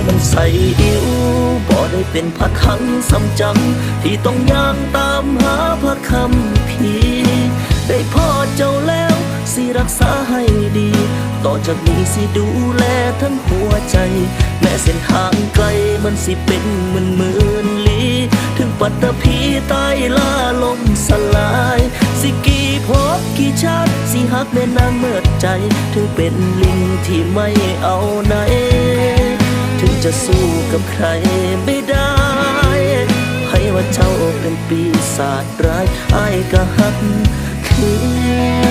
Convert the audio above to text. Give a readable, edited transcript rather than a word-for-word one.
มันใส่อิ๋วบ่ได้เป็นพระคังสำจังที่ต้องย่างตามหาพระคำพีได้พ่อเจ้าแล้วสิรักษาให้ดีต่อจากนี้สิดูแลทั้งหัวใจแม้เส้นทางไกลมันสิเป็นหมื่นลี้ถึงปัตตภีใต้ล่าลมสลายสิกี่พบกี่ชาติสิหักแม่นางเมิดใจถึงเป็นลิงที่ไม่เอาไหนถึงจะสู้กับใครไม่ได้ให้ว่าเจ้าเป็นปีศาจร้ายอ้ายก็หักคือ